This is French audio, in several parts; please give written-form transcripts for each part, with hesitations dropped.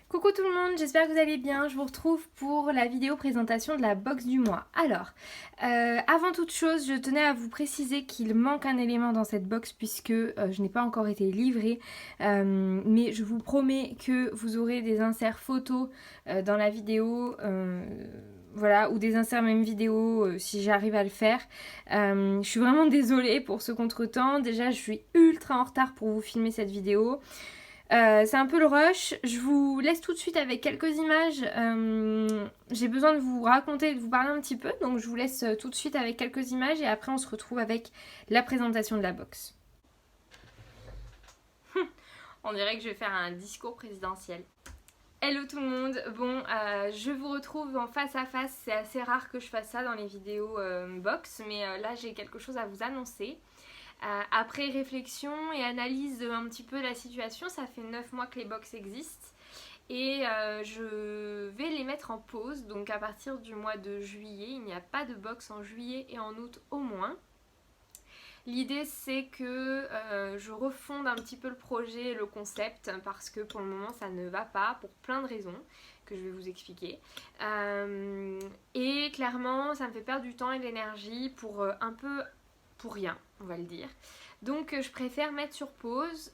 Coucou tout le monde, j'espère que vous allez bien. Je vous retrouve pour la vidéo présentation de la box du mois. Alors, avant toute chose, je tenais à vous préciser qu'il manque un élément dans cette box puisque je n'ai pas encore été livrée. Mais je vous promets que vous aurez des inserts photos dans la vidéo. Voilà, ou des inserts même vidéo si j'arrive à le faire. Je suis vraiment désolée pour ce contretemps. Déjà, je suis ultra en retard pour vous filmer cette vidéo. C'est un peu le rush. Je vous laisse tout de suite avec quelques images. J'ai besoin de vous raconter, de vous parler un petit peu. Donc je vous laisse tout de suite avec quelques images et après on se retrouve avec la présentation de la box. On dirait que je vais faire un discours présidentiel. Hello tout le monde, bon je vous retrouve en face à face, c'est assez rare que je fasse ça dans les vidéos box, mais là j'ai quelque chose à vous annoncer. Après réflexion et analyse un petit peu de la situation, ça fait 9 mois que les box existent et je vais les mettre en pause, donc à partir du mois de juillet, il n'y a pas de box en juillet et en août au moins. L'idée c'est que je refonde un petit peu le projet et le concept parce que pour le moment ça ne va pas pour plein de raisons que je vais vous expliquer. Et clairement ça me fait perdre du temps et de l'énergie pour un peu pour rien, on va le dire. Donc je préfère mettre sur pause,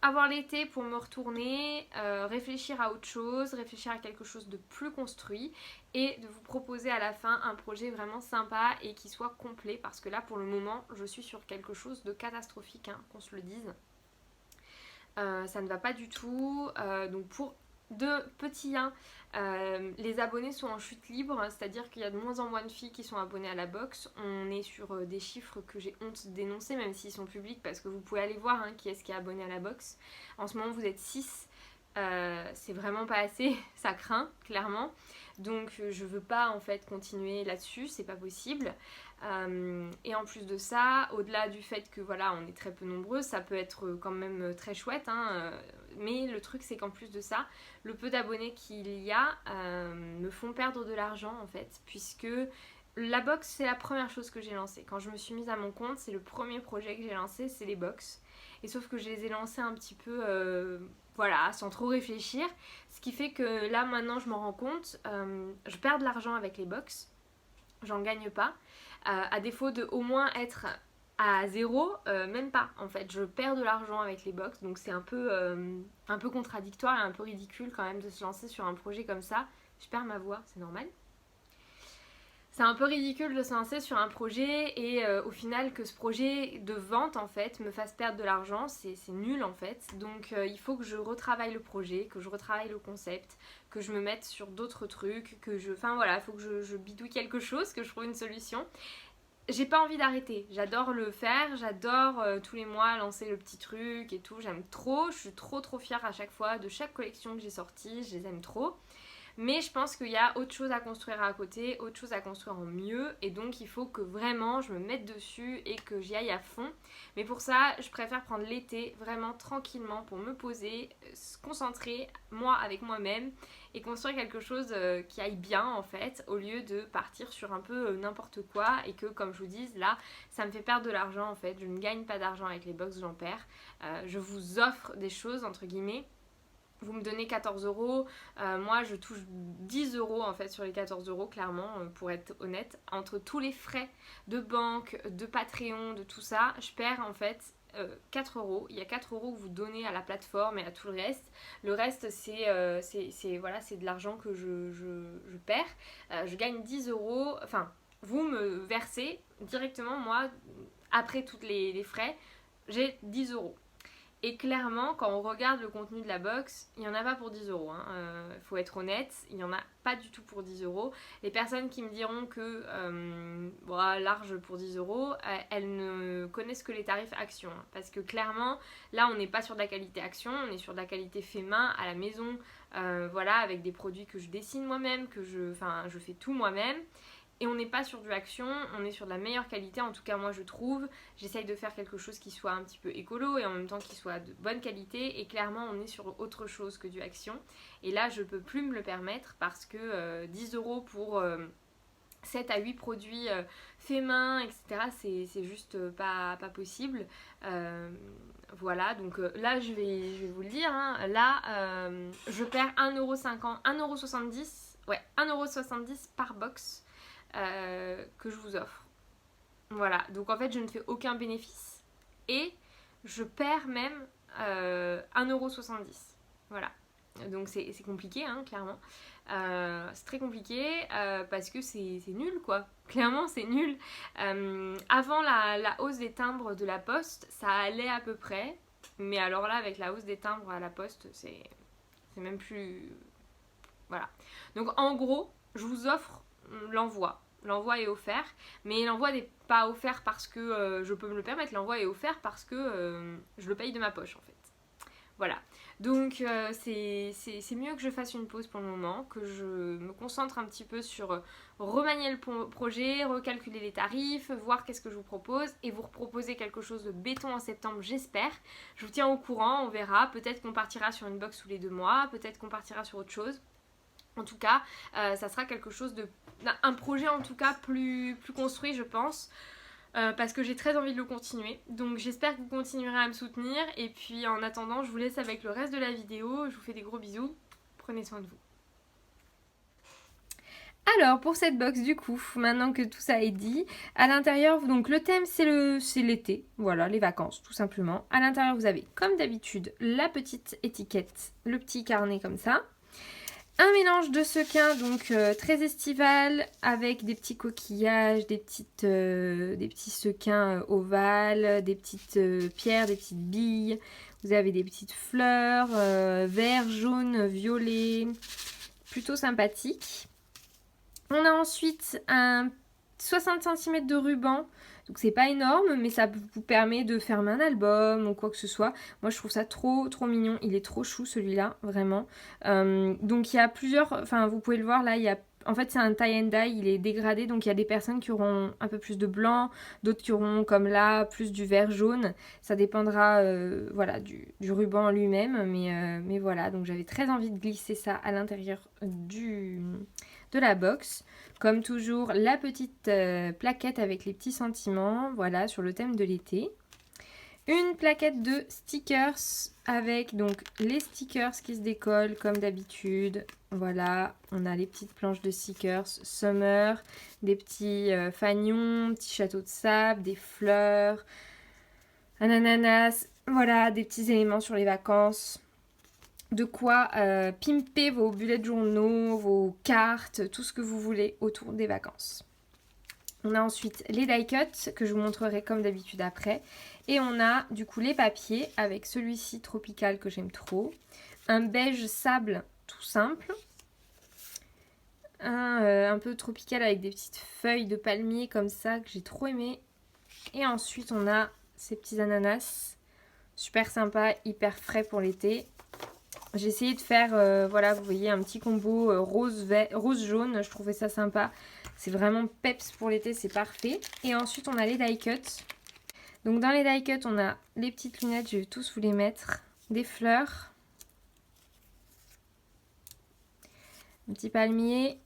avoir l'été pour me retourner, réfléchir à autre chose, réfléchir à quelque chose de plus construit et de vous proposer à la fin un projet vraiment sympa et qui soit complet parce que là pour le moment je suis sur quelque chose de catastrophique, hein, qu'on se le dise. Ça ne va pas du tout, donc pour deux petits 1, les abonnés sont en chute libre, c'est-à-dire qu'il y a de moins en moins de filles qui sont abonnées à la box. On est sur des chiffres que j'ai honte d'énoncer, même s'ils sont publics, parce que vous pouvez aller voir qui est-ce qui est abonné à la box. En ce moment, vous êtes 6. C'est vraiment pas assez, ça craint clairement, donc je veux pas en fait continuer là-dessus, c'est pas possible. Et en plus de ça, au-delà du fait que voilà on est très peu nombreux, ça peut être quand même très chouette, mais le truc c'est qu'en plus de ça, le peu d'abonnés qu'il y a me font perdre de l'argent en fait, puisque la box c'est la première chose que j'ai lancée. Quand je me suis mise à mon compte, c'est le premier projet que j'ai lancé, c'est les box. Et sauf que je les ai lancés un petit peu voilà, sans trop réfléchir. Ce qui fait que là maintenant je m'en rends compte, je perds de l'argent avec les box, j'en gagne pas. À défaut de au moins être à zéro, même pas en fait, je perds de l'argent avec les box, donc c'est un peu contradictoire et un peu ridicule quand même de se lancer sur un projet comme ça. Je perds ma voix, c'est normal. C'est un peu ridicule de se lancer sur un projet et au final que ce projet de vente en fait me fasse perdre de l'argent, c'est nul en fait. Donc il faut que je retravaille le projet, que je retravaille le concept, que je me mette sur d'autres trucs, enfin voilà, il faut que je bidouille quelque chose, que je trouve une solution. J'ai pas envie d'arrêter, j'adore le faire, j'adore tous les mois lancer le petit truc et tout, j'aime trop, je suis trop fière à chaque fois de chaque collection que j'ai sortie, je les aime trop. Mais je pense qu'il y a autre chose à construire à côté, autre chose à construire en mieux, et donc il faut que vraiment je me mette dessus et que j'y aille à fond. Mais pour ça, je préfère prendre l'été vraiment tranquillement pour me poser, se concentrer moi avec moi-même et construire quelque chose qui aille bien en fait, au lieu de partir sur un peu n'importe quoi et que comme je vous dis là, ça me fait perdre de l'argent en fait. Je ne gagne pas d'argent avec les box, j'en perds. Je vous offre des choses entre guillemets. Vous me donnez 14 euros, moi je touche 10 euros en fait sur les 14 euros, clairement, pour être honnête. Entre tous les frais de banque, de Patreon, de tout ça, je perds en fait 4 euros. Il y a 4 euros que vous donnez à la plateforme et à tout le reste. Le reste, voilà, c'est de l'argent que je perds. Je gagne 10 euros, enfin, vous me versez directement, moi, après tous les frais, j'ai 10 euros. Et clairement, quand on regarde le contenu de la box, il n'y en a pas pour 10 euros. Faut être honnête, il n'y en a pas du tout pour 10 euros. Les personnes qui me diront que large pour 10 euros, elles ne connaissent que les tarifs action. Parce que clairement, là, on n'est pas sur de la qualité action, on est sur de la qualité fait main à la maison. Voilà, avec des produits que je dessine moi-même, je fais tout moi-même. Et on n'est pas sur du action, on est sur de la meilleure qualité, en tout cas moi je trouve. J'essaye de faire quelque chose qui soit un petit peu écolo et en même temps qui soit de bonne qualité. Et clairement on est sur autre chose que du action. Et là je peux plus me le permettre parce que 10 euros pour 7 à 8 produits faits main, etc. C'est juste pas possible. Voilà, donc là je vais vous le dire, hein, là je perds 1,50€, 1,70€, ouais, 1,70€ par box que je vous offre. Voilà, donc en fait je ne fais aucun bénéfice et je perds même 1,70€. Voilà, donc c'est compliqué, hein, clairement. C'est très compliqué parce que c'est nul, quoi. Clairement, c'est nul. Avant la hausse des timbres de la Poste, ça allait à peu près. Mais alors là, avec la hausse des timbres à la Poste, c'est même plus... Voilà. Donc en gros, je vous offre l'envoi. L'envoi est offert, mais l'envoi n'est pas offert parce que je peux me le permettre. L'envoi est offert parce que je le paye de ma poche, en fait. Voilà. Donc c'est mieux que je fasse une pause pour le moment, que je me concentre un petit peu sur remanier le projet, recalculer les tarifs, voir qu'est-ce que je vous propose et vous reproposer quelque chose de béton en septembre, j'espère. Je vous tiens au courant, on verra. Peut-être qu'on partira sur une box tous les 2 mois, peut-être qu'on partira sur autre chose. En tout cas, ça sera quelque chose de... un projet en tout cas plus construit, je pense. Parce que j'ai très envie de le continuer. Donc j'espère que vous continuerez à me soutenir. Et puis en attendant, je vous laisse avec le reste de la vidéo. Je vous fais des gros bisous. Prenez soin de vous. Alors pour cette box du coup, maintenant que tout ça est dit, à l'intérieur, donc le thème c'est l'été, voilà, les vacances tout simplement. À l'intérieur vous avez comme d'habitude la petite étiquette, le petit carnet comme ça. Un mélange de sequins, donc très estival, avec des petits coquillages, des petits sequins ovales, des petites pierres, des petites billes. Vous avez des petites fleurs, vert, jaune, violet, plutôt sympathique. On a ensuite un 60 cm de ruban. Donc c'est pas énorme, mais ça vous permet de fermer un album ou quoi que ce soit. Moi je trouve ça trop mignon, il est trop chou celui-là, vraiment. Donc il y a plusieurs, enfin vous pouvez le voir là, il y a... En fait c'est un tie and dye, il est dégradé, donc il y a des personnes qui auront un peu plus de blanc, d'autres qui auront comme là plus du vert jaune. Ça dépendra voilà, du ruban lui-même, mais voilà, donc j'avais très envie de glisser ça à l'intérieur de la box. Comme toujours, la petite plaquette avec les petits sentiments, voilà, sur le thème de l'été. Une plaquette de stickers avec donc les stickers qui se décollent comme d'habitude. Voilà, on a les petites planches de stickers Summer, des petits fanions, petits châteaux de sable, des fleurs, un ananas, voilà, des petits éléments sur les vacances. De quoi pimper vos bullets journaux, vos cartes, tout ce que vous voulez autour des vacances. On a ensuite les die cuts que je vous montrerai comme d'habitude après. Et on a du coup les papiers avec celui-ci tropical que j'aime trop. Un beige sable tout simple. Un peu tropical avec des petites feuilles de palmier comme ça que j'ai trop aimé. Et ensuite on a ces petits ananas. Super sympa, hyper frais pour l'été. J'ai essayé de faire, voilà, vous voyez, un petit combo rose-jaune. Je trouvais ça sympa. C'est vraiment peps pour l'été, c'est parfait. Et ensuite, on a les die cuts. Donc, dans les die cuts, on a les petites lunettes. Je vais tous vous les mettre. Des fleurs. Un petit palmier.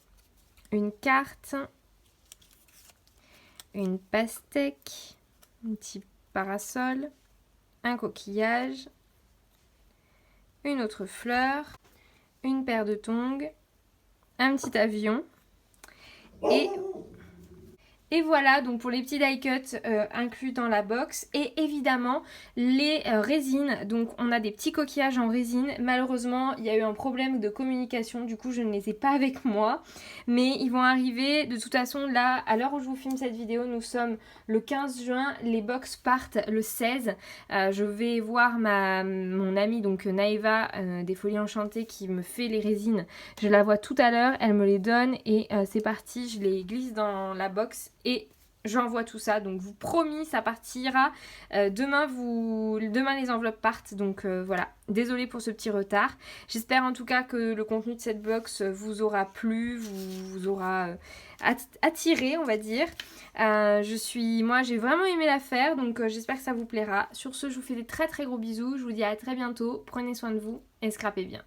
Une carte. Une pastèque. Un petit parasol. Un coquillage. Une autre fleur, une paire de tongs, un petit avion et voilà donc pour les petits die cuts inclus dans la box et évidemment les résines. Donc on a des petits coquillages en résine. Malheureusement il y a eu un problème de communication, du coup je ne les ai pas avec moi, mais ils vont arriver de toute façon. Là à l'heure où je vous filme cette vidéo, nous sommes le 15 juin, les box partent le 16. Je vais voir mon amie donc Naïva des Folies Enchantées qui me fait les résines. Je la vois tout à l'heure, elle me les donne et c'est parti, je les glisse dans la box et j'envoie tout ça. Donc vous promis, ça partira demain les enveloppes partent. Donc voilà, désolée pour ce petit retard. J'espère en tout cas que le contenu de cette box vous aura plu, vous aura attiré, on va dire. Moi j'ai vraiment aimé la faire, donc j'espère que ça vous plaira. Sur ce, je vous fais des très gros bisous. Je vous dis à très bientôt. Prenez soin de vous et scrapez bien.